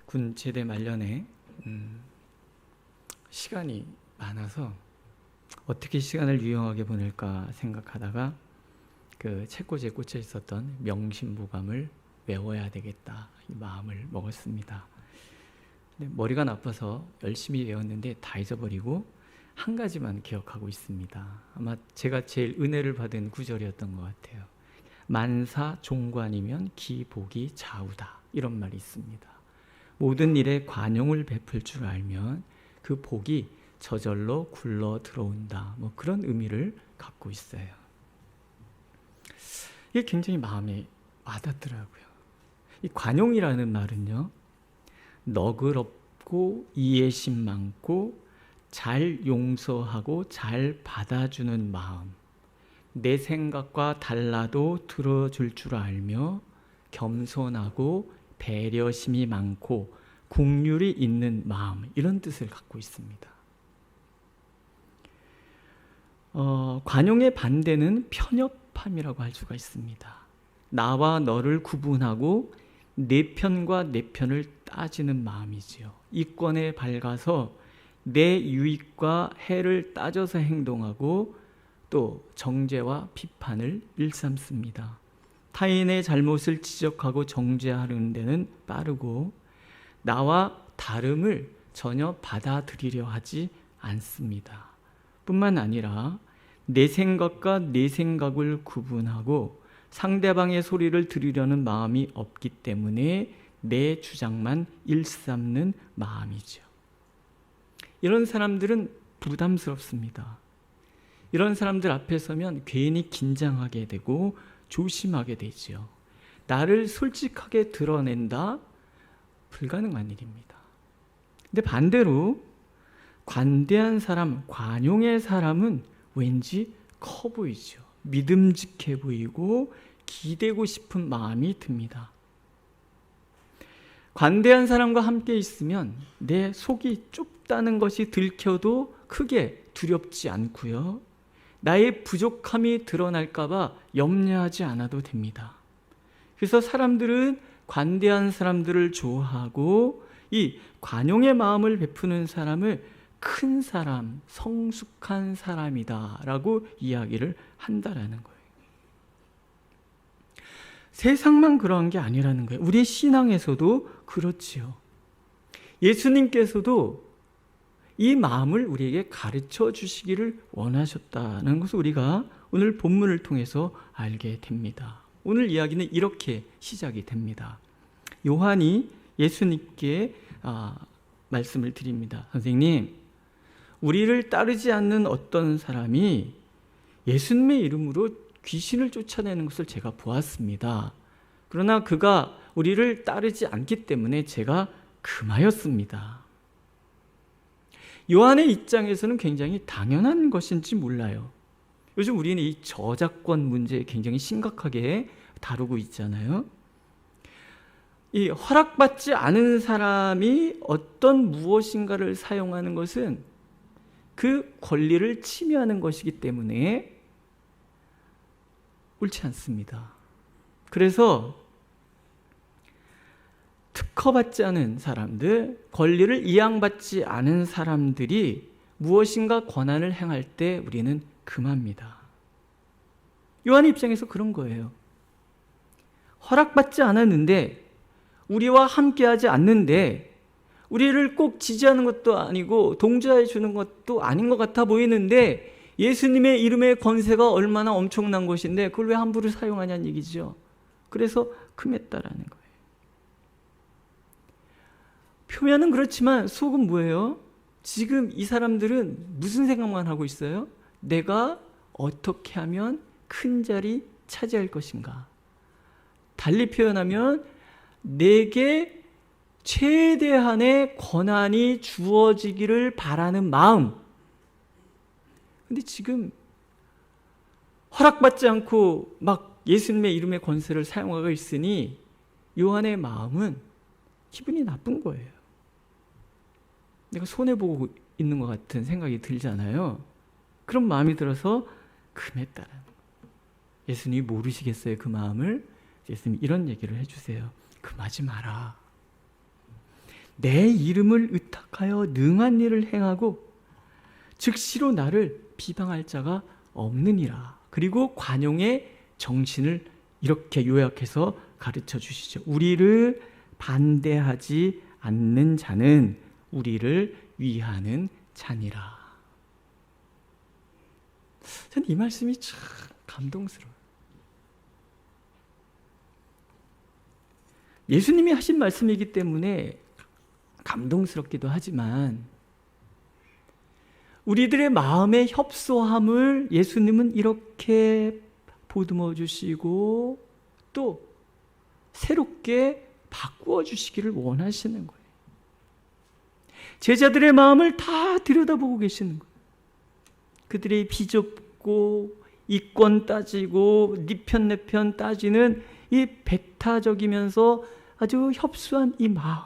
군 제대 말년에 시간이 많아서 어떻게 시간을 유용하게 보낼까 생각하다가 그 책꽂이에 꽂혀 있었던 명심보감을 외워야 되겠다 이 마음을 먹었습니다. 근데 머리가 나빠서 열심히 외웠는데 다 잊어버리고 한 가지만 기억하고 있습니다. 아마 제가 제일 은혜를 받은 구절이었던 것 같아요. 만사 종관이면 기복이 좌우다, 이런 말이 있습니다. 모든 일에 관용을 베풀 줄 알면 그 복이 저절로 굴러 들어온다, 뭐 그런 의미를 갖고 있어요. 이게 굉장히 마음에 와닿더라고요. 이 관용이라는 말은요, 너그럽고 이해심 많고 잘 용서하고 잘 받아주는 마음, 내 생각과 달라도 들어줄 줄 알며 겸손하고 배려심이 많고 국률이 있는 마음, 이런 뜻을 갖고 있습니다. 관용의 반대는 편협함이라고 할 수가 있습니다. 나와 너를 구분하고 내 편과 내 편을 따지는 마음이지요. 이권에 밝아서 내 유익과 해를 따져서 행동하고 또 정죄와 비판을 일삼습니다. 타인의 잘못을 지적하고 정죄하는 데는 빠르고 나와 다름을 전혀 받아들이려 하지 않습니다. 뿐만 아니라 내 생각과 내 생각을 구분하고 상대방의 소리를 들으려는 마음이 없기 때문에 내 주장만 일삼는 마음이죠. 이런 사람들은 부담스럽습니다. 이런 사람들 앞에 서면 괜히 긴장하게 되고 조심하게 되죠. 나를 솔직하게 드러낸다? 불가능한 일입니다. 근데 반대로 관대한 사람, 관용의 사람은 왠지 커 보이죠. 믿음직해 보이고 기대고 싶은 마음이 듭니다. 관대한 사람과 함께 있으면 내 속이 좁다는 것이 들켜도 크게 두렵지 않고요. 나의 부족함이 드러날까 봐 염려하지 않아도 됩니다. 그래서 사람들은 관대한 사람들을 좋아하고 이 관용의 마음을 베푸는 사람을 큰 사람, 성숙한 사람이다 라고 이야기를 한다라는 거예요. 세상만 그러한 게 아니라는 거예요. 우리의 신앙에서도 그렇지요. 예수님께서도 이 마음을 우리에게 가르쳐 주시기를 원하셨다는 것을 우리가 오늘 본문을 통해서 알게 됩니다. 오늘 이야기는 이렇게 시작이 됩니다. 요한이 예수님께 말씀을 드립니다. 선생님, 우리를 따르지 않는 어떤 사람이 예수님의 이름으로 귀신을 쫓아내는 것을 제가 보았습니다. 그러나 그가 우리를 따르지 않기 때문에 제가 금하였습니다. 요한의 입장에서는 굉장히 당연한 것인지 몰라요. 요즘 우리는 이 저작권 문제 굉장히 심각하게 다루고 있잖아요. 이 허락받지 않은 사람이 어떤 무엇인가를 사용하는 것은 그 권리를 침해하는 것이기 때문에 옳지 않습니다. 그래서 특허받지 않은 사람들, 권리를 이양받지 않은 사람들이 무엇인가 권한을 행할 때 우리는 금합니다. 요한의 입장에서 그런 거예요. 허락받지 않았는데, 우리와 함께하지 않는데, 우리를 꼭 지지하는 것도 아니고 동조해 주는 것도 아닌 것 같아 보이는데 예수님의 이름의 권세가 얼마나 엄청난 것인데 그걸 왜 함부로 사용하냐는 얘기죠. 그래서 금했다라는 거예요. 표면은 그렇지만 속은 뭐예요? 지금 이 사람들은 무슨 생각만 하고 있어요? 내가 어떻게 하면 큰 자리 차지할 것인가? 달리 표현하면 내게 최대한의 권한이 주어지기를 바라는 마음. 근데 지금 허락받지 않고 막 예수님의 이름의 권세를 사용하고 있으니 요한의 마음은 기분이 나쁜 거예요. 내가 손해보고 있는 것 같은 생각이 들잖아요. 그런 마음이 들어서 금했다라는 거예요. 예수님이 모르시겠어요, 그 마음을? 예수님이 이런 얘기를 해주세요. 금하지 마라. 내 이름을 의탁하여 능한 일을 행하고 즉시로 나를 비방할 자가 없느니라. 그리고 관용의 정신을 이렇게 요약해서 가르쳐 주시죠. 우리를 반대하지 않는 자는 우리를 위하는 자니라. 저는 이 말씀이 참 감동스러워요. 예수님이 하신 말씀이기 때문에 감동스럽기도 하지만 우리들의 마음의 협소함을 예수님은 이렇게 보듬어 주시고 또 새롭게 바꾸어 주시기를 원하시는 거예요. 제자들의 마음을 다 들여다보고 계시는 거예요. 그들의 비좁고 이권 따지고 네 편 내 편 따지는 이 배타적이면서 아주 협소한 이 마음,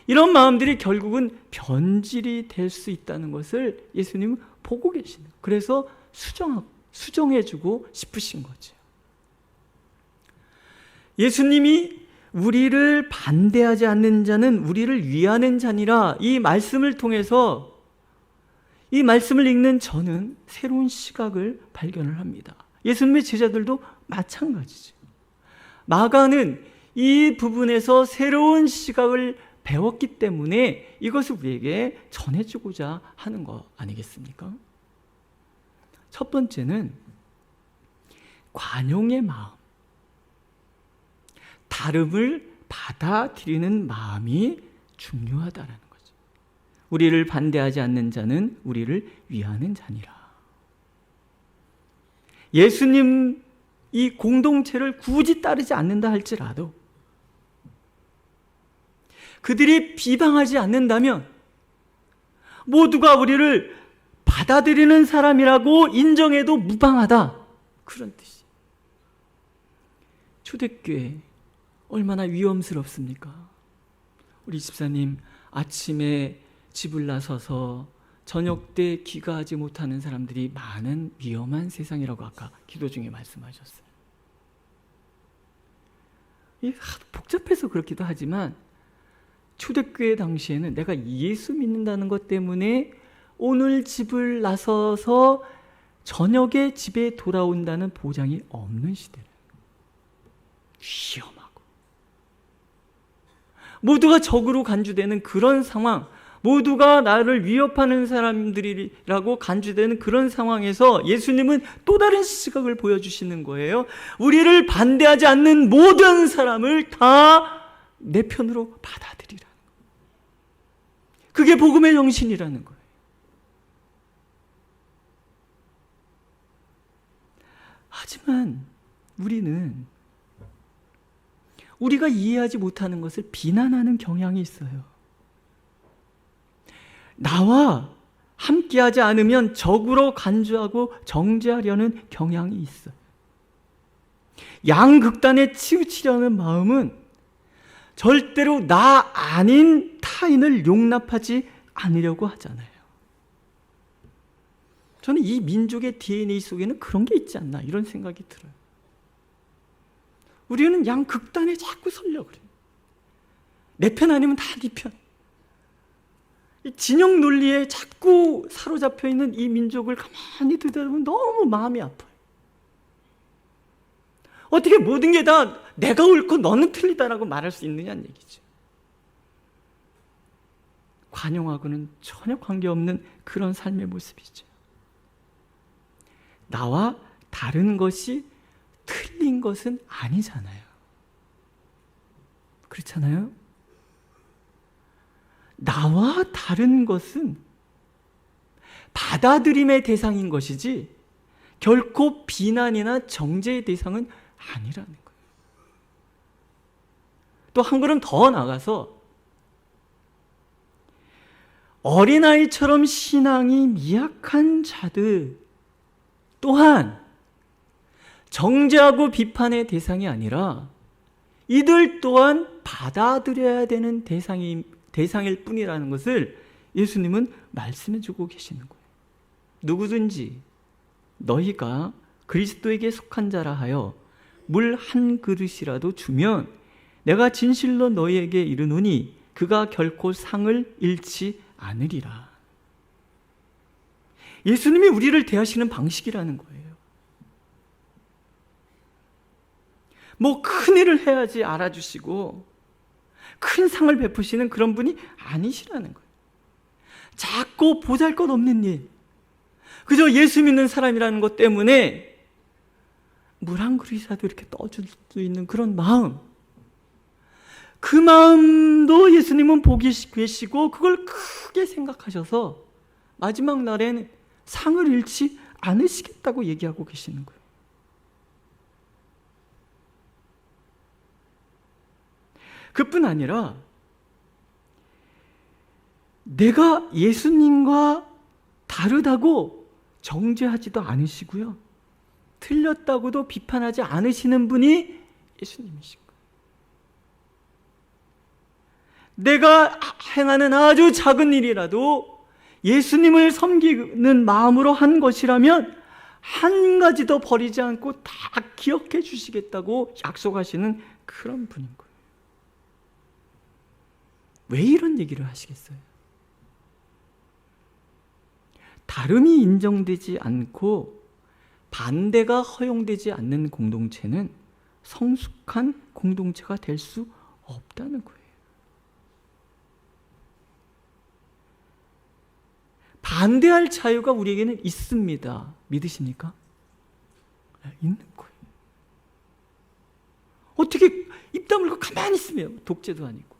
이런 마음들이 결국은 변질이 될 수 있다는 것을 예수님은 보고 계시는 거예요. 그래서 수정해주고 싶으신 거죠. 예수님이 우리를 반대하지 않는 자는 우리를 위하는 자니라, 이 말씀을 통해서 이 말씀을 읽는 저는 새로운 시각을 발견을 합니다. 예수님의 제자들도 마찬가지죠. 마가는 이 부분에서 새로운 시각을 배웠기 때문에 이것을 우리에게 전해주고자 하는 거 아니겠습니까? 첫 번째는 관용의 마음, 다름을 받아들이는 마음이 중요하다라는 거죠. 우리를 반대하지 않는 자는 우리를 위하는 자니라. 예수님 이 공동체를 굳이 따르지 않는다 할지라도 그들이 비방하지 않는다면 모두가 우리를 받아들이는 사람이라고 인정해도 무방하다, 그런 뜻이. 초대교회 얼마나 위험스럽습니까? 우리 집사님 아침에 집을 나서서 저녁 때 귀가하지 못하는 사람들이 많은 위험한 세상이라고 아까 기도 중에 말씀하셨어요. 이게 복잡해서 그렇기도 하지만 초대교회 당시에는 내가 예수 믿는다는 것 때문에 오늘 집을 나서서 저녁에 집에 돌아온다는 보장이 없는 시대예요. 위험하고 모두가 적으로 간주되는 그런 상황, 모두가 나를 위협하는 사람들이라고 간주되는 그런 상황에서 예수님은 또 다른 시각을 보여주시는 거예요. 우리를 반대하지 않는 모든 사람을 다 내 편으로 받아들이라는 거예요. 그게 복음의 정신이라는 거예요. 하지만 우리는 우리가 이해하지 못하는 것을 비난하는 경향이 있어요. 나와 함께하지 않으면 적으로 간주하고 정죄하려는 경향이 있어요. 양극단에 치우치려는 마음은 절대로 나 아닌 타인을 용납하지 않으려고 하잖아요. 저는 이 민족의 DNA 속에는 그런 게 있지 않나 이런 생각이 들어요. 우리는 양극단에 자꾸 서려고 그래요. 내 편 아니면 다 네 편. 진영 논리에 자꾸 사로잡혀 있는 이 민족을 가만히 들여다보면 너무 마음이 아파요. 어떻게 모든 게 다 내가 옳고 너는 틀리다라고 말할 수 있느냐는 얘기죠. 관용하고는 전혀 관계없는 그런 삶의 모습이죠. 나와 다른 것이 틀린 것은 아니잖아요. 그렇잖아요? 나와 다른 것은 받아들임의 대상인 것이지 결코 비난이나 정죄의 대상은 아니라는 거예요. 또 한 걸음 더 나가서 어린아이처럼 신앙이 미약한 자들 또한 정죄하고 비판의 대상이 아니라 이들 또한 받아들여야 되는 대상일 뿐이라는 것을 예수님은 말씀해 주고 계시는 거예요. 누구든지 너희가 그리스도에게 속한 자라 하여 물 한 그릇이라도 주면 내가 진실로 너희에게 이르노니 그가 결코 상을 잃지 않으리라. 예수님이 우리를 대하시는 방식이라는 거예요. 뭐 큰 일을 해야지 알아주시고 큰 상을 베푸시는 그런 분이 아니시라는 거예요. 작고 보잘것없는 일, 그저 예수 믿는 사람이라는 것 때문에 물 한 그릇이라도 이렇게 떠줄 수 있는 그런 마음, 그 마음도 예수님은 보기 계시고 그걸 크게 생각하셔서 마지막 날에는 상을 잃지 않으시겠다고 얘기하고 계시는 거예요. 그뿐 아니라 내가 예수님과 다르다고 정죄하지도 않으시고요, 틀렸다고도 비판하지 않으시는 분이 예수님이신 거예요. 내가 행하는 아주 작은 일이라도 예수님을 섬기는 마음으로 한 것이라면 한 가지도 버리지 않고 다 기억해 주시겠다고 약속하시는 그런 분인 거예요. 왜 이런 얘기를 하시겠어요? 다름이 인정되지 않고 반대가 허용되지 않는 공동체는 성숙한 공동체가 될 수 없다는 거예요. 반대할 자유가 우리에게는 있습니다. 믿으십니까? 있는 거예요. 어떻게 입 다물고 가만히 있으면 독재도 아니고.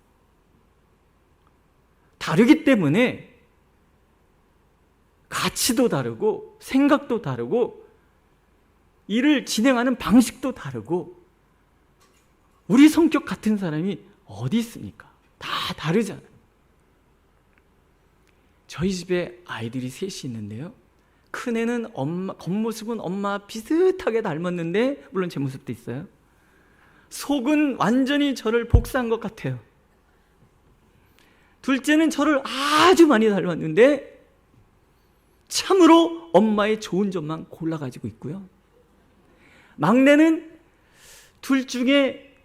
다르기 때문에 가치도 다르고 생각도 다르고 일을 진행하는 방식도 다르고, 우리 성격 같은 사람이 어디 있습니까? 다 다르잖아요. 저희 집에 아이들이 셋이 있는데요, 큰애는 겉모습은 엄마 비슷하게 닮았는데, 물론 제 모습도 있어요. 속은 완전히 저를 복사한 것 같아요. 둘째는 저를 아주 많이 닮았는데 참으로 엄마의 좋은 점만 골라가지고 있고요. 막내는 둘 중에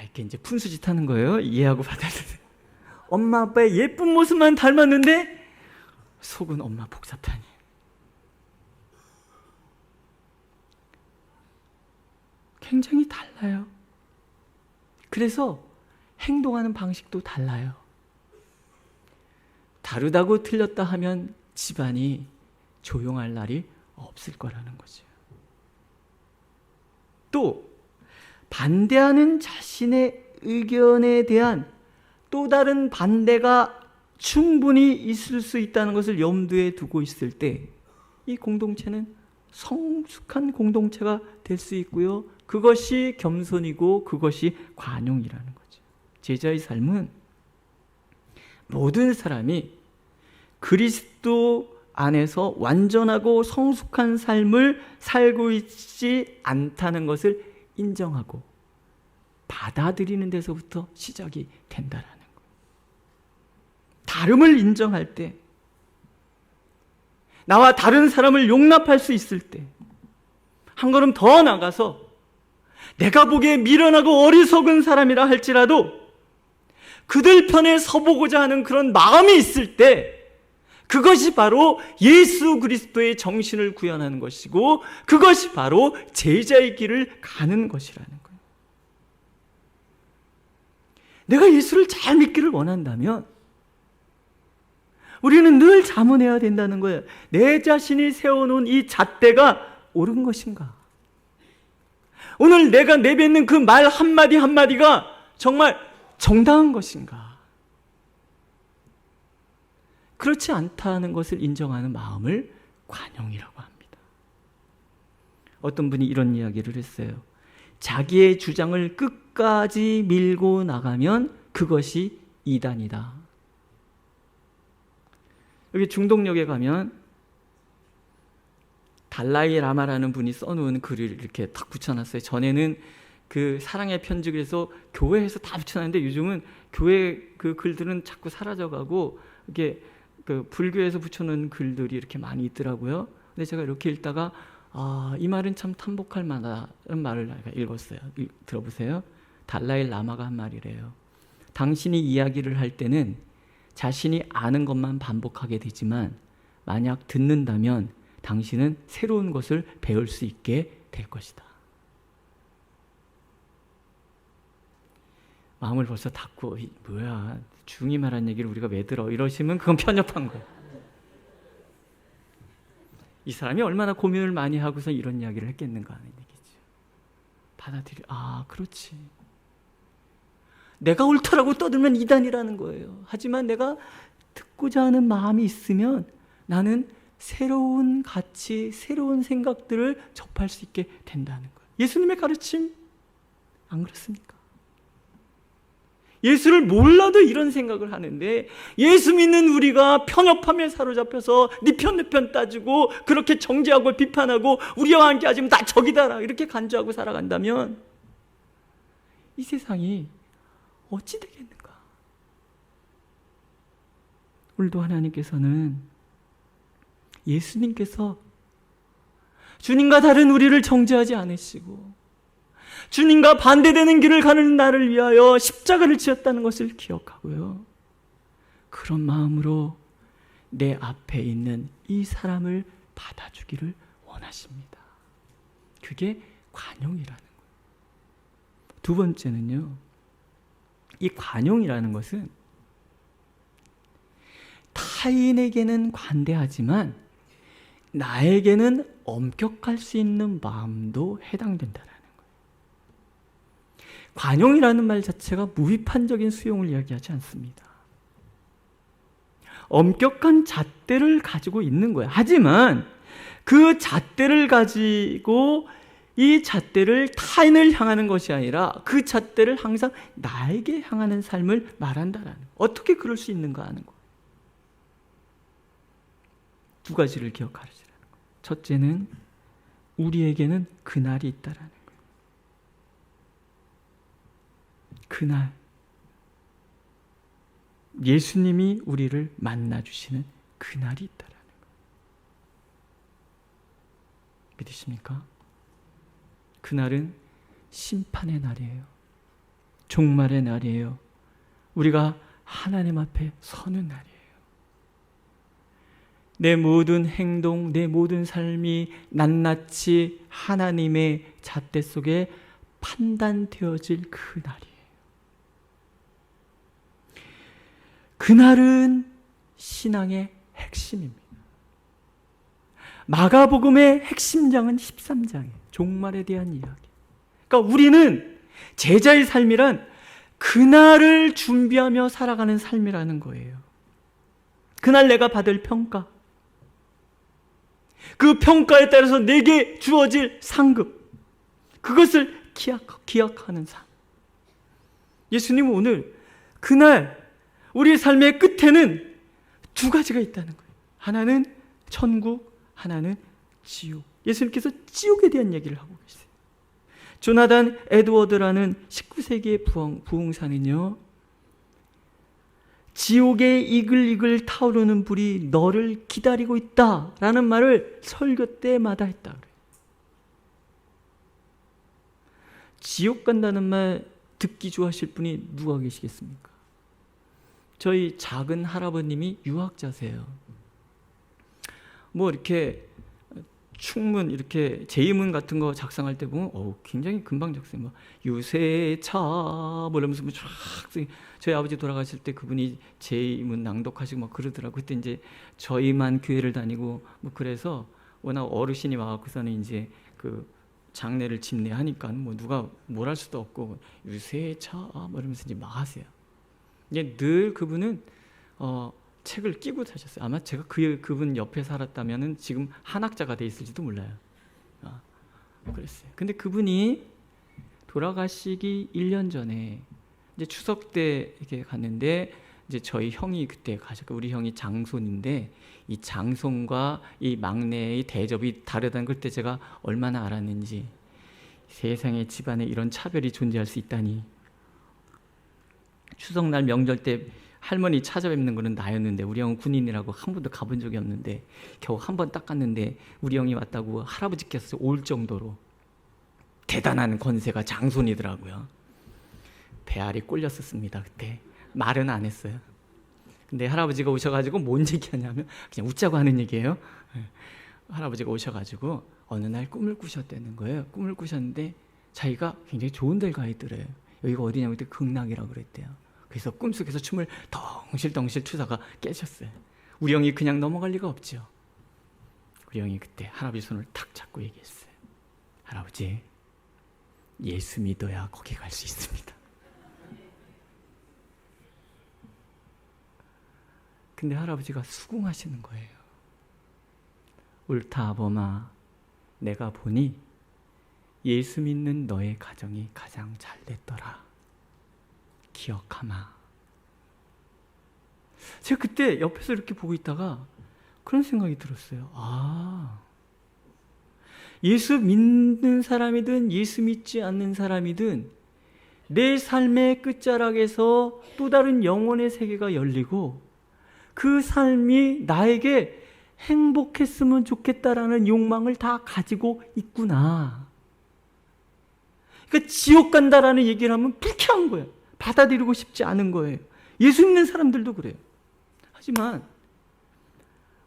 이렇게 이제 푼수짓 하는 거예요. 이해하고 받아들여요. 엄마 아빠의 예쁜 모습만 닮았는데 속은 엄마 복사판이에요. 굉장히 달라요. 그래서 행동하는 방식도 달라요. 다르다고 틀렸다 하면 집안이 조용할 날이 없을 거라는 거죠. 또 반대하는 자신의 의견에 대한 또 다른 반대가 충분히 있을 수 있다는 것을 염두에 두고 있을 때 이 공동체는 성숙한 공동체가 될 수 있고요, 그것이 겸손이고 그것이 관용이라는 거죠. 제자의 삶은 모든 사람이 그리스도 안에서 완전하고 성숙한 삶을 살고 있지 않다는 것을 인정하고 받아들이는 데서부터 시작이 된다라는 거예요. 다름을 인정할 때, 나와 다른 사람을 용납할 수 있을 때, 한 걸음 더 나가서 내가 보기에 미련하고 어리석은 사람이라 할지라도 그들 편에 서보고자 하는 그런 마음이 있을 때, 그것이 바로 예수 그리스도의 정신을 구현하는 것이고 그것이 바로 제자의 길을 가는 것이라는 거예요. 내가 예수를 잘 믿기를 원한다면 우리는 늘 자문해야 된다는 거예요. 내 자신이 세워놓은 이 잣대가 옳은 것인가? 오늘 내가 내뱉는 그 말 한마디 한마디가 정말 정당한 것인가? 그렇지 않다는 것을 인정하는 마음을 관용이라고 합니다. 어떤 분이 이런 이야기를 했어요. 자기의 주장을 끝까지 밀고 나가면 그것이 이단이다. 여기 중동역에 가면 달라이 라마라는 분이 써놓은 글을 이렇게 딱 붙여놨어요. 전에는 그 사랑의 편지에서 교회에서 다 붙여놨는데 요즘은 교회 그 글들은 자꾸 사라져가고 이게 그 불교에서 붙여놓은 글들이 이렇게 많이 있더라고요. 근데 제가 이렇게 읽다가 이 말은 참 탐복할 만하다는 말을 읽었어요. 들어보세요. 달라이 라마가 한 말이래요. 당신이 이야기를 할 때는 자신이 아는 것만 반복하게 되지만 만약 듣는다면 당신은 새로운 것을 배울 수 있게 될 것이다. 마음을 벌써 닫고 뭐야 중이 말한 얘기를 우리가 왜 들어 이러시면 그건 편협한 거예요. 이 사람이 얼마나 고민을 많이 하고서 이런 이야기를 했겠는가 하는 얘기죠. 그렇지. 내가 옳다라고 떠들면 이단이라는 거예요. 하지만 내가 듣고자 하는 마음이 있으면 나는 새로운 가치, 새로운 생각들을 접할 수 있게 된다는 거예요. 예수님의 가르침 안 그렇습니까? 예수를 몰라도 이런 생각을 하는데 예수 믿는 우리가 편협함에 사로잡혀서 네 편 내 편 따지고 그렇게 정죄하고 비판하고 우리와 함께 하지면 나 적이다라 이렇게 간주하고 살아간다면 이 세상이 어찌 되겠는가? 오늘도 하나님께서는 예수님께서 주님과 다른 우리를 정죄하지 않으시고 주님과 반대되는 길을 가는 나를 위하여 십자가를 지었다는 것을 기억하고요. 그런 마음으로 내 앞에 있는 이 사람을 받아주기를 원하십니다. 그게 관용이라는 거예요. 두 번째는요. 이 관용이라는 것은 타인에게는 관대하지만 나에게는 엄격할 수 있는 마음도 해당된다는 거예요. 관용이라는 말 자체가 무비판적인 수용을 이야기하지 않습니다. 엄격한 잣대를 가지고 있는 거예요. 하지만 그 잣대를 가지고 이 잣대를 타인을 향하는 것이 아니라 그 잣대를 항상 나에게 향하는 삶을 말한다라는 거예요. 어떻게 그럴 수 있는가 하는 거예요. 두 가지를 기억하시라는 거예요. 첫째는 우리에게는 그날이 있다라는 거예요. 그날 예수님이 우리를 만나주시는 그날이 있다라는 거예요. 믿으십니까? 그날은 심판의 날이에요. 종말의 날이에요. 우리가 하나님 앞에 서는 날이에요. 내 모든 행동, 내 모든 삶이 낱낱이 하나님의 잣대 속에 판단되어질 그 날이에요. 그날은 신앙의 핵심입니다. 마가복음의 핵심장은 13장이에요. 종말에 대한 이야기. 그러니까 우리는 제자의 삶이란 그날을 준비하며 살아가는 삶이라는 거예요. 그날 내가 받을 평가, 그 평가에 따라서 내게 주어질 상급, 그것을 기약하는 삶. 예수님은 오늘 그날 우리의 삶의 끝에는 두 가지가 있다는 거예요. 하나는 천국, 하나는 지옥. 예수님께서 지옥에 대한 얘기를 하고 계세요. 조나단 에드워드라는 19세기의 부흥사는요, 지옥에 이글이글 타오르는 불이 너를 기다리고 있다라는 말을 설교 때마다 했다 그래요. 지옥 간다는 말 듣기 좋아하실 분이 누가 계시겠습니까? 저희 작은 할아버님이 유학자세요. 뭐 이렇게 충문 이렇게 제의문 같은 거 작성할 때 보면 굉장히 금방 작성해. 뭐 유세차 뭐 이러면서 뭐 쫙 저희 아버지 돌아가실 때 그분이 제의문 낭독하시고 막 그러더라고. 그때 이제 저희만 교회를 다니고 뭐 그래서 워낙 어르신이 와갖고서는 이제 그 장례를 집례하니까 뭐 누가 뭘 할 수도 없고 유세차 뭐 이러면서 이제 막 하세요. 이제 늘 그분은 책을 끼고 사셨어요. 아마 제가 그분 옆에 살았다면은 지금 한학자가 돼 있을지도 몰라요. 그랬어요. 근데 그분이 돌아가시기 1년 전에 이제 추석 때 이렇게 갔는데 이제 저희 형이 그때 가셨고 우리 형이 장손인데 이 장손과 이 막내의 대접이 다르다는 걸 때 제가 얼마나 알았는지 세상에 집안에 이런 차별이 존재할 수 있다니. 추석날 명절 때 할머니 찾아뵙는 거는 나였는데 우리 형은 군인이라고 한 번도 가본 적이 없는데 겨우 한 번 딱 갔는데 우리 형이 왔다고 할아버지께서 올 정도로 대단한 권세가 장손이더라고요. 배알이 꼴렸었습니다. 그때 말은 안 했어요. 근데 할아버지가 오셔가지고 뭔 얘기하냐면 그냥 웃자고 하는 얘기예요. 할아버지가 오셔가지고 어느 날 꿈을 꾸셨다는 거예요. 꿈을 꾸셨는데 자기가 굉장히 좋은 데를 가 있더래요. 여기가 어디냐면 그때 극락이라고 그랬대요. 그래서 꿈속에서 춤을 덩실덩실 추다가 깨셨어요. 우리 형이 그냥 넘어갈 리가 없죠. 우리 형이 그때 할아버지 손을 탁 잡고 얘기했어요. 할아버지, 예수 믿어야 거기 갈 수 있습니다. 근데 할아버지가 수긍하시는 거예요. 옳다 아범아, 내가 보니 예수 믿는 너의 가정이 가장 잘 됐더라. 기억하마. 제가 그때 옆에서 이렇게 보고 있다가 그런 생각이 들었어요. 예수 믿는 사람이든 예수 믿지 않는 사람이든 내 삶의 끝자락에서 또 다른 영혼의 세계가 열리고 그 삶이 나에게 행복했으면 좋겠다라는 욕망을 다 가지고 있구나. 그러니까 지옥 간다라는 얘기를 하면 불쾌한 거예요. 받아들이고 싶지 않은 거예요. 예수 믿는 사람들도 그래요. 하지만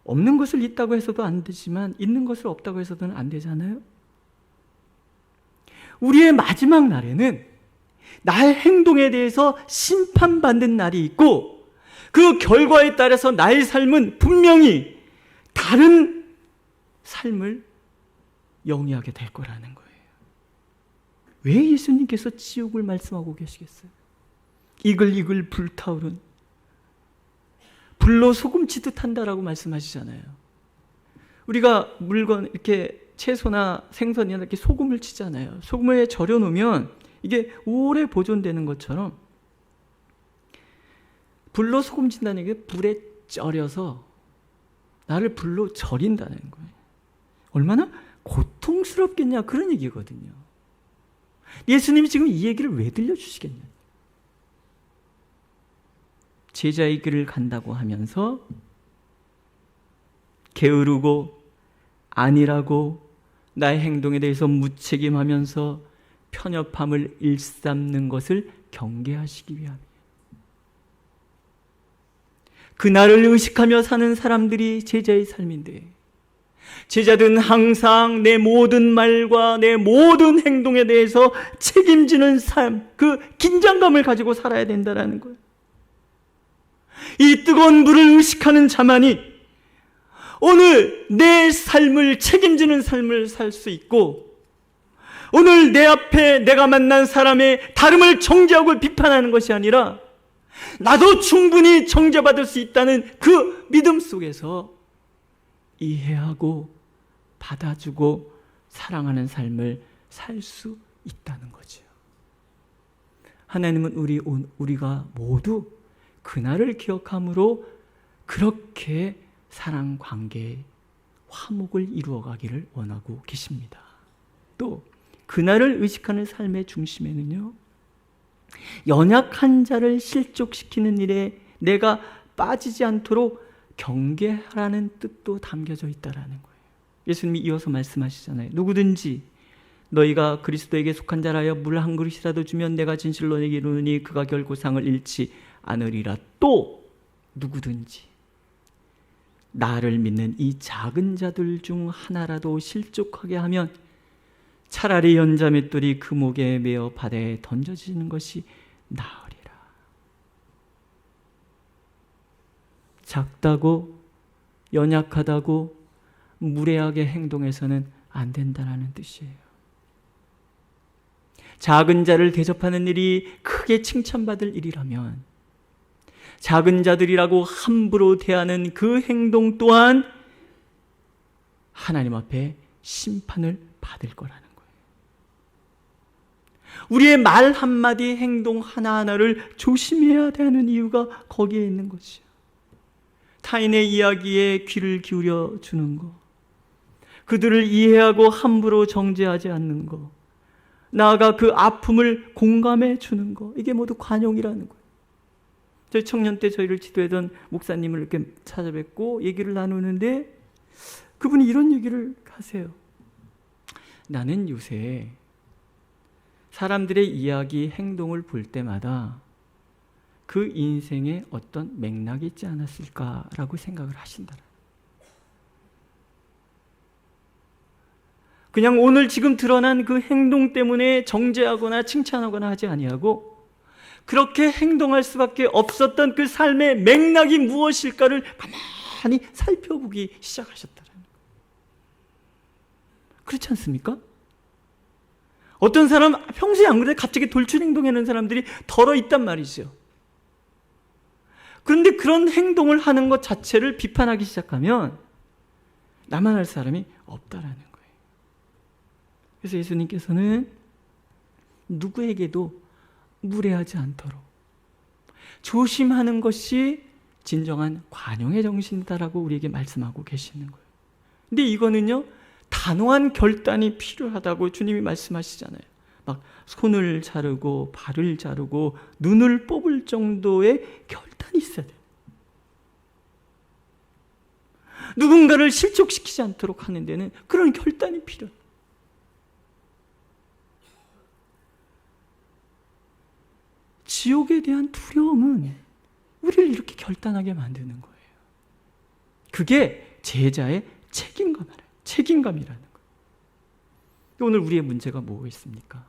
없는 것을 있다고 해서도 안 되지만 있는 것을 없다고 해서는 안 되잖아요. 우리의 마지막 날에는 나의 행동에 대해서 심판받는 날이 있고 그 결과에 따라서 나의 삶은 분명히 다른 삶을 영위하게 될 거라는 거예요. 왜 예수님께서 지옥을 말씀하고 계시겠어요? 이글이글 불타오른 불로 소금 치듯 한다라고 말씀하시잖아요. 우리가 물건 이렇게 채소나 생선이나 이렇게 소금을 치잖아요. 소금을 절여 놓으면 이게 오래 보존되는 것처럼 불로 소금 친다는 게 불에 절여서 나를 불로 절인다는 거예요. 얼마나 고통스럽겠냐 그런 얘기거든요. 예수님이 지금 이 얘기를 왜 들려주시겠냐. 제자의 길을 간다고 하면서 게으르고 안일하고 나의 행동에 대해서 무책임하면서 편협함을 일삼는 것을 경계하시기 위함이에요. 그날을 의식하며 사는 사람들이 제자의 삶인데 제자들은 항상 내 모든 말과 내 모든 행동에 대해서 책임지는 삶, 그 긴장감을 가지고 살아야 된다는 거예요. 이 뜨거운 불을 의식하는 자만이 오늘 내 삶을 책임지는 삶을 살 수 있고 오늘 내 앞에 내가 만난 사람의 다름을 정죄하고 비판하는 것이 아니라 나도 충분히 정죄받을 수 있다는 그 믿음 속에서 이해하고 받아주고 사랑하는 삶을 살 수 있다는 거죠. 하나님은 우리가 모두 그날을 기억함으로 그렇게 사랑 관계의 화목을 이루어가기를 원하고 계십니다. 또 그날을 의식하는 삶의 중심에는요, 연약한 자를 실족시키는 일에 내가 빠지지 않도록 경계하라는 뜻도 담겨져 있다라는 거예요. 예수님이 이어서 말씀하시잖아요. 누구든지 너희가 그리스도에게 속한 자라여 물 한 그릇이라도 주면 내가 진실로 내게 이르노니 그가 결코 상을 잃지 않으리라. 또 누구든지 나를 믿는 이 작은 자들 중 하나라도 실족하게 하면 차라리 연자맷돌이 그 목에 매어 바다에 던져지는 것이 나으리라. 작다고 연약하다고 무례하게 행동해서는 안 된다는 뜻이에요. 작은 자를 대접하는 일이 크게 칭찬받을 일이라면 작은 자들이라고 함부로 대하는 그 행동 또한 하나님 앞에 심판을 받을 거라는 거예요. 우리의 말 한마디, 행동 하나하나를 조심해야 되는 이유가 거기에 있는 것이요. 타인의 이야기에 귀를 기울여 주는 것, 그들을 이해하고 함부로 정죄하지 않는 것, 나아가 그 아픔을 공감해 주는 것, 이게 모두 관용이라는 거예요. 저희 청년 때 저희를 지도하던 목사님을 이렇게 찾아뵙고 얘기를 나누는데 그분이 이런 얘기를 하세요. 나는 요새 사람들의 이야기, 행동을 볼 때마다 그 인생에 어떤 맥락이 있지 않았을까라고 생각을 하신다. 그냥 오늘 지금 드러난 그 행동 때문에 정죄하거나 칭찬하거나 하지 아니하고 그렇게 행동할 수밖에 없었던 그 삶의 맥락이 무엇일까를 가만히 살펴보기 시작하셨다는 거예요. 그렇지 않습니까? 어떤 사람 평소에 안 그래도 갑자기 돌출 행동하는 사람들이 덜어 있단 말이죠. 그런데 그런 행동을 하는 것 자체를 비판하기 시작하면 나만 할 사람이 없다라는 거예요. 그래서 예수님께서는 누구에게도 무례하지 않도록 조심하는 것이 진정한 관용의 정신이다라고 우리에게 말씀하고 계시는 거예요. 근데 이거는요, 단호한 결단이 필요하다고 주님이 말씀하시잖아요. 막 손을 자르고 발을 자르고 눈을 뽑을 정도의 결단이 있어야 돼요. 누군가를 실족시키지 않도록 하는 데는 그런 결단이 필요해요. 지옥에 대한 두려움은 우리를 이렇게 결단하게 만드는 거예요. 그게 제자의 책임감이라는 거예요. 오늘 우리의 문제가 뭐가 있습니까?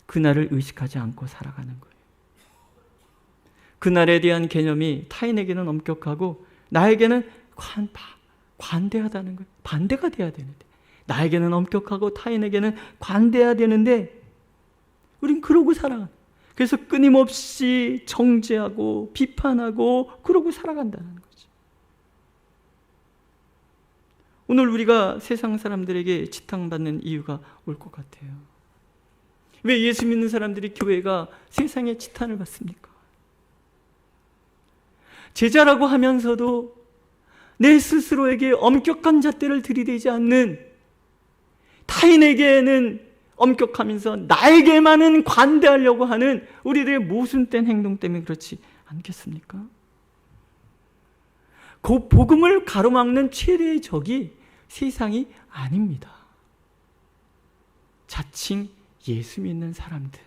그날을 의식하지 않고 살아가는 거예요. 그날에 대한 개념이 타인에게는 엄격하고 나에게는 관대하다는 거예요. 반대가 돼야 되는데 나에게는 엄격하고 타인에게는 관대해야 되는데 우린 그러고 살아가는 거예요. 그래서 끊임없이 정죄하고 비판하고 그러고 살아간다는 거죠. 오늘 우리가 세상 사람들에게 지탕받는 이유가 올 것 같아요. 왜 예수 믿는 사람들이 교회가 세상에 지탄을 받습니까? 제자라고 하면서도 내 스스로에게 엄격한 잣대를 들이대지 않는, 타인에게는 엄격하면서 나에게만은 관대하려고 하는 우리들의 모순된 행동 때문에 그렇지 않겠습니까? 그 복음을 가로막는 최대의 적이 세상이 아닙니다. 자칭 예수 믿는 사람들,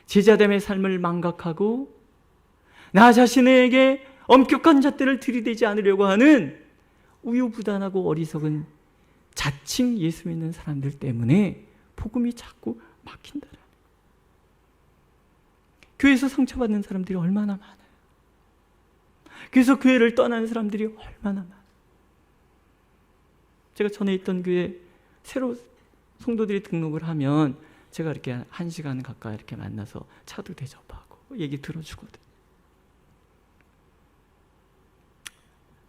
제자됨의 삶을 망각하고 나 자신에게 엄격한 잣대를 들이대지 않으려고 하는 우유부단하고 어리석은 자칭 예수 믿는 사람들 때문에 복음이 자꾸 막힌다는 거예요. 교회에서 상처받는 사람들이 얼마나 많아요. 그래서 교회를 떠나는 사람들이 얼마나 많아요. 제가 전에 있던 교회 새로 성도들이 등록을 하면 제가 이렇게 1시간 가까이 이렇게 만나서 차도 대접하고 얘기 들어주거든요.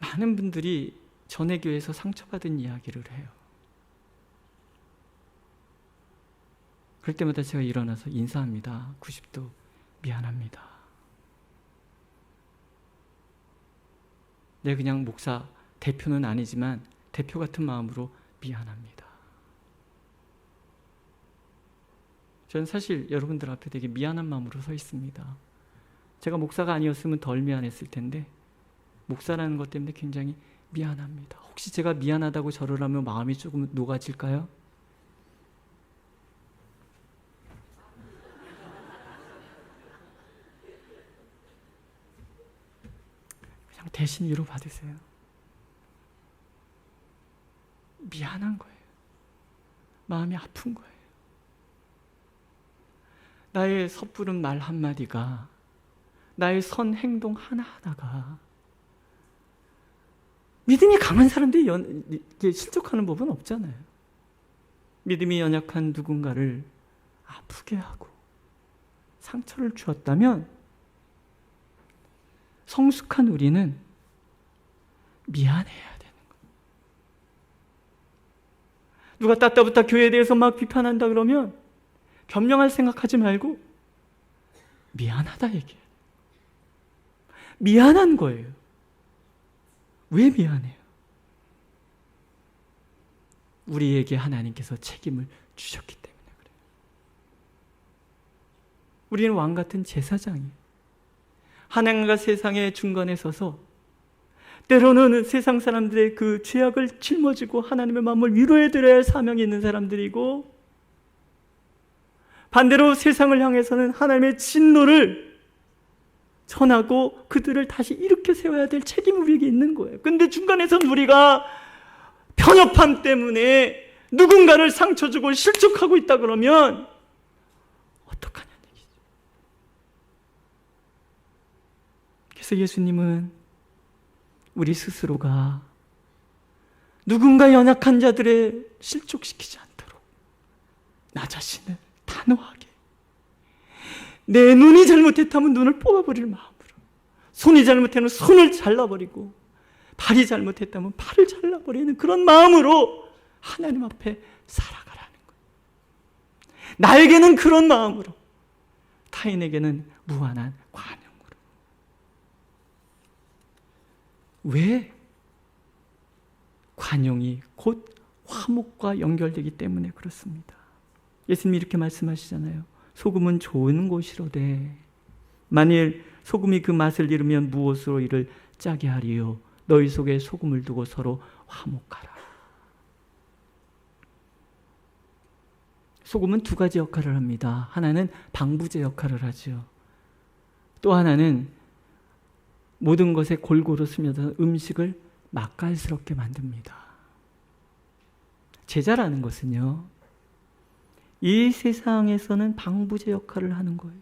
많은 분들이 전에 교회에서 상처받은 이야기를 해요. 그럴 때마다 제가 일어나서 인사합니다. 90도 미안합니다. 내 그냥 목사 대표는 아니지만 대표 같은 마음으로 미안합니다. 저는 사실 여러분들 앞에 되게 미안한 마음으로 서 있습니다. 제가 목사가 아니었으면 덜 미안했을 텐데 목사라는 것 때문에 굉장히 미안합니다. 혹시 제가 미안하다고 절을 하면 마음이 조금 녹아질까요? 그냥 대신 위로 받으세요. 미안한 거예요. 마음이 아픈 거예요. 나의 섣부른 말 한마디가, 나의 선 행동 하나하나가 믿음이 강한 사람들이 실족하는 법은 없잖아요. 믿음이 연약한 누군가를 아프게 하고 상처를 주었다면 성숙한 우리는 미안해야 되는 거예요. 누가 따따붙다 교회에 대해서 막 비판한다 그러면 변명할 생각하지 말고 미안하다 얘기해요. 미안한 거예요. 왜 미안해요? 우리에게 하나님께서 책임을 주셨기 때문에 그래요. 우리는 왕같은 제사장이에요. 하나님과 세상의 중간에 서서 때로는 세상 사람들의 그 죄악을 짊어지고 하나님의 마음을 위로해드려야 할 사명이 있는 사람들이고, 반대로 세상을 향해서는 하나님의 진노를 전하고 그들을 다시 일으켜 세워야 될 책임이 우리에게 있는 거예요. 근데 중간에선 우리가 편협함 때문에 누군가를 상처 주고 실족하고 있다 그러면 어떡하냐는 얘기죠. 그래서 예수님은 우리 스스로가 누군가 연약한 자들을 실족시키지 않도록 나 자신을 단호하게, 내 눈이 잘못했다면 눈을 뽑아버릴 마음으로, 손이 잘못했다면 손을 잘라버리고, 발이 잘못했다면 발을 잘라버리는 그런 마음으로 하나님 앞에 살아가라는 거예요. 나에게는 그런 마음으로, 타인에게는 무한한 관용으로. 왜? 관용이 곧 화목과 연결되기 때문에 그렇습니다. 예수님이 이렇게 말씀하시잖아요. 소금은 좋은 곳이로되 만일 소금이 그 맛을 잃으면 무엇으로 이를 짜게 하리요? 너희 속에 소금을 두고 서로 화목하라. 소금은 두 가지 역할을 합니다. 하나는 방부제 역할을 하죠. 또 하나는 모든 것에 골고루 스며든 음식을 맛깔스럽게 만듭니다. 제자라는 것은요, 이 세상에서는 방부제 역할을 하는 거예요.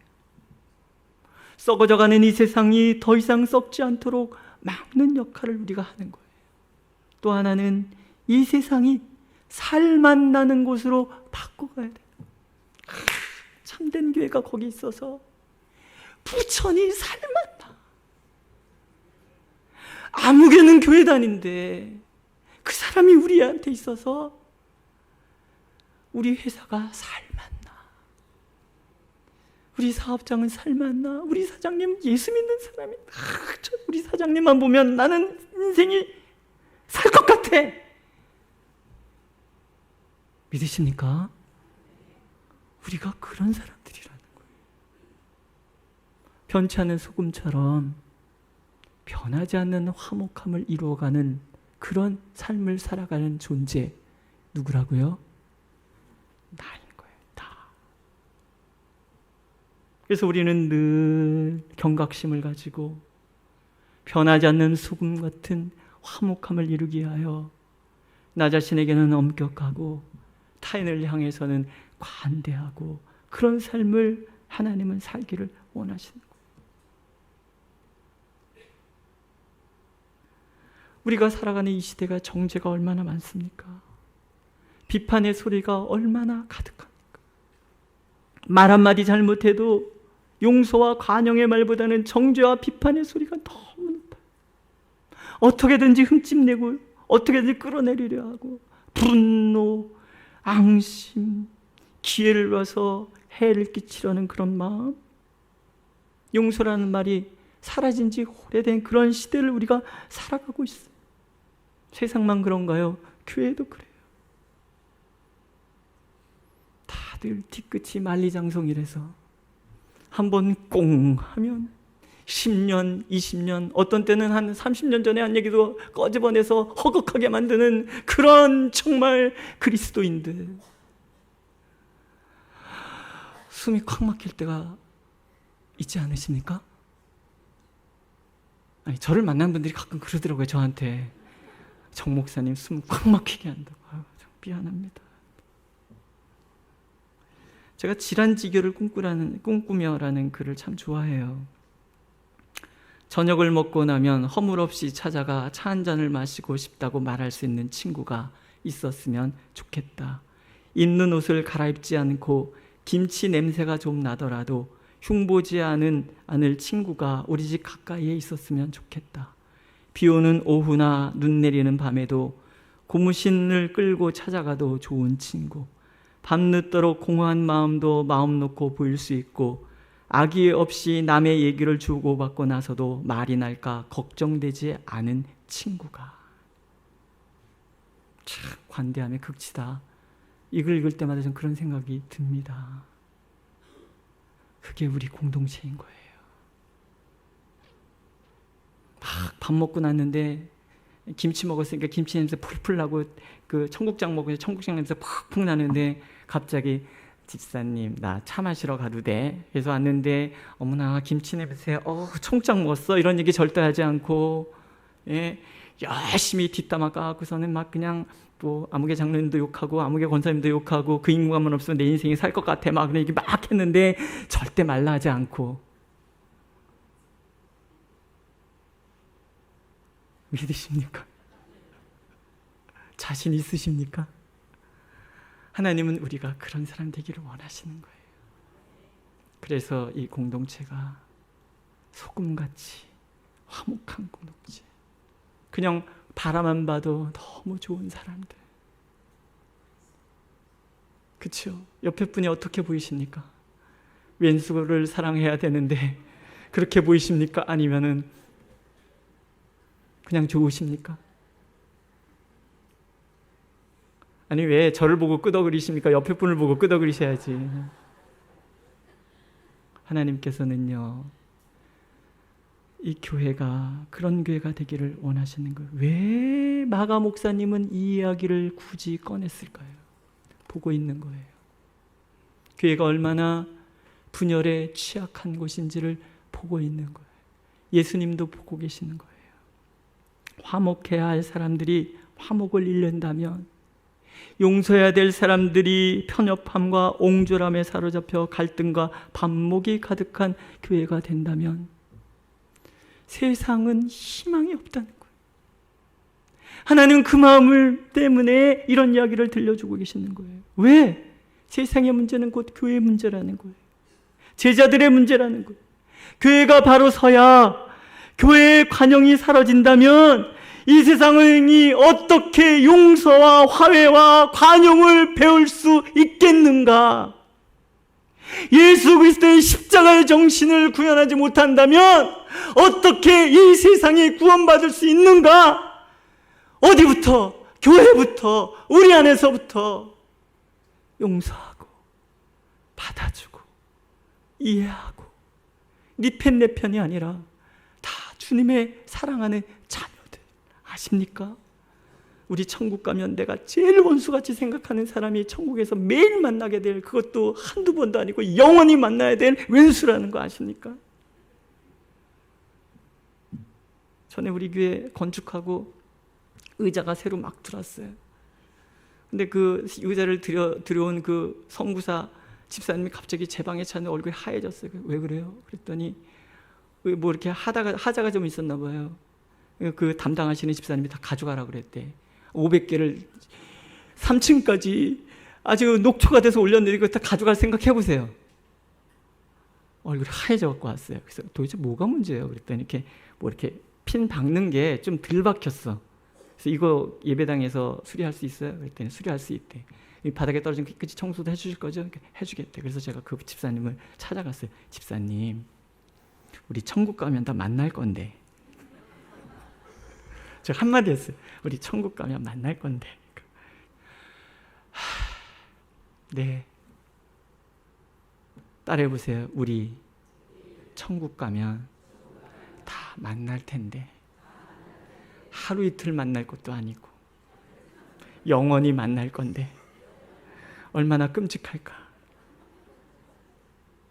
썩어져가는 이 세상이 더 이상 썩지 않도록 막는 역할을 우리가 하는 거예요. 또 하나는 이 세상이 살맛 나는 곳으로 바꿔가야 돼요. 참된 교회가 거기 있어서 부천이 살맛 나. 아무개는 교회 다닌데 그 사람이 우리한테 있어서 우리 회사가 살맛나, 우리 사업장은 살맛나, 우리 사장님 예수 믿는 사람이, 우리 사장님만 보면 나는 인생이 살 것 같아. 믿으십니까? 우리가 그런 사람들이라는 거예요. 변치 않는 소금처럼 변하지 않는 화목함을 이루어가는 그런 삶을 살아가는 존재, 누구라고요? 나인 거예요. 나. 그래서 우리는 늘 경각심을 가지고 변하지 않는 소금 같은 화목함을 이루기 위하여 나 자신에게는 엄격하고 타인을 향해서는 관대하고 그런 삶을 하나님은 살기를 원하시는 거예요. 우리가 살아가는 이 시대가 정죄가 얼마나 많습니까? 비판의 소리가 얼마나 가득합니까? 말 한마디 잘못해도 용서와 관용의 말보다는 정죄와 비판의 소리가 너무 높아요. 어떻게든지 흠집내고 어떻게든지 끌어내리려 하고 분노, 앙심, 기회를 봐서 해를 끼치려는 그런 마음, 용서라는 말이 사라진 지 오래된 그런 시대를 우리가 살아가고 있어요. 세상만 그런가요? 교회도 그래요. 다들 뒤끝이 만리장성이라서 한번 꽁 하면 10년, 20년, 어떤 때는 한 30년 전에 한 얘기도 꺼집어내서 허걱하게 만드는 그런 정말 그리스도인들. 숨이 콱 막힐 때가 있지 않으십니까? 아니, 저를 만난 분들이 가끔 그러더라고요. 저한테 정 목사님 숨 콱 막히게 한다고. 참 미안합니다. 제가 질환지교를 꿈꾸며라는 글을 참 좋아해요. 저녁을 먹고 나면 허물없이 찾아가 차 한 잔을 마시고 싶다고 말할 수 있는 친구가 있었으면 좋겠다. 입는 옷을 갈아입지 않고 김치 냄새가 좀 나더라도 흉보지 않을 친구가 우리 집 가까이에 있었으면 좋겠다. 비 오는 오후나 눈 내리는 밤에도 고무신을 끌고 찾아가도 좋은 친구. 밤늦도록 공허한 마음도 마음 놓고 보일 수 있고 악의 없이 남의 얘기를 주고받고 나서도 말이 날까 걱정되지 않은 친구가. 참 관대함의 극치다. 이 글 읽을 때마다 전 그런 생각이 듭니다. 그게 우리 공동체인 거예요. 막 밥 먹고 났는데 김치 먹었으니까 김치 냄새 풀풀 나고 그 청국장 먹으면 청국장 냄새 푹푹 나는데 갑자기 집사님 나 차 마시러 가도 돼? 그래서 왔는데 어머나 김치 냄새 청장 먹었어? 이런 얘기 절대 하지 않고 예, 열심히 뒷담화 까고서는 막 그냥 뭐 아무개 장로님도 욕하고 아무개 권사님도 욕하고 그 인구만 없으면 내 인생이 살 것 같아 막 그런 얘기 막 했는데 절대 말라 하지 않고 믿으십니까? 자신 있으십니까? 하나님은 우리가 그런 사람 되기를 원하시는 거예요. 그래서 이 공동체가 소금같이 화목한 공동체, 그냥 바라만 봐도 너무 좋은 사람들. 그렇죠? 옆에 분이 어떻게 보이십니까? 왼수를 사랑해야 되는데 그렇게 보이십니까? 아니면은 그냥 좋으십니까? 아니 왜 저를 보고 끄덕거리십니까? 옆에 분을 보고 끄덕거리셔야지. 하나님께서는요, 이 교회가 그런 교회가 되기를 원하시는 거예요. 왜 마가 목사님은 이 이야기를 굳이 꺼냈을까요? 보고 있는 거예요. 교회가 얼마나 분열에 취약한 곳인지를 보고 있는 거예요. 예수님도 보고 계시는 거예요. 화목해야 할 사람들이 화목을 잃는다면, 용서해야 될 사람들이 편협함과 옹졸함에 사로잡혀 갈등과 반목이 가득한 교회가 된다면 세상은 희망이 없다는 거예요. 하나님은 그 마음을 때문에 이런 이야기를 들려주고 계시는 거예요. 왜? 세상의 문제는 곧 교회의 문제라는 거예요. 제자들의 문제라는 거예요. 교회가 바로 서야, 교회의 관용이 사라진다면 이 세상이 어떻게 용서와 화해와 관용을 배울 수 있겠는가? 예수 그리스도의 십자가의 정신을 구현하지 못한다면 어떻게 이 세상이 구원받을 수 있는가? 어디부터? 교회부터, 우리 안에서부터 용서하고 받아주고 이해하고 네 편 내 편이 아니라 다 주님의 사랑하는 자녀들. 아십니까? 우리 천국 가면 내가 제일 원수같이 생각하는 사람이 천국에서 매일 만나게 될, 그것도 한두 번도 아니고 영원히 만나야 될 왼수라는 거 아십니까? 전에 우리 교회 건축하고 의자가 새로 막 들어왔어요. 근데 그 의자를 들여온 그 성구사 집사님이 갑자기 제 방에 찾는 얼굴이 하얘졌어요. 왜 그래요? 그랬더니 뭐 이렇게 하자가 좀 있었나 봐요. 그 담당하시는 집사님이 다 가져가라고 그랬대. 500개를 3층까지 아주 녹초가 돼서 올렸는데 이거 다 가져갈 생각 해보세요. 얼굴이 하얘져 갖고 왔어요. 그래서 도대체 뭐가 문제예요? 그랬더니 이렇게 핀 박는 게 좀 덜 박혔어. 그래서 이거 예배당에서 수리할 수 있어요? 그랬더니 수리할 수 있대. 바닥에 떨어진 깨끗이 청소도 해주실 거죠? 해주겠대. 그래서 제가 그 집사님을 찾아갔어요. 집사님, 우리 천국 가면 다 만날 건데. 제가 한마디 했어요. 우리 천국 가면 만날 건데. 네. 따라해보세요. 우리 천국 가면 다 만날 텐데 하루 이틀 만날 것도 아니고 영원히 만날 건데 얼마나 끔찍할까.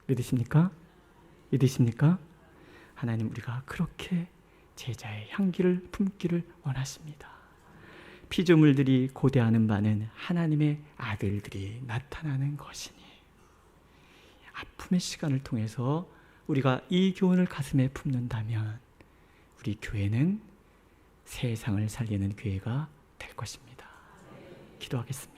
믿으십니까? 믿으십니까? 하나님, 우리가 그렇게 제자의 향기를 품기를 원하십니다. 피조물들이 고대하는 바는 하나님의 아들들이 나타나는 것이니, 아픔의 시간을 통해서 우리가 이 교훈을 가슴에 품는다면 우리 교회는 세상을 살리는 교회가 될 것입니다. 기도하겠습니다.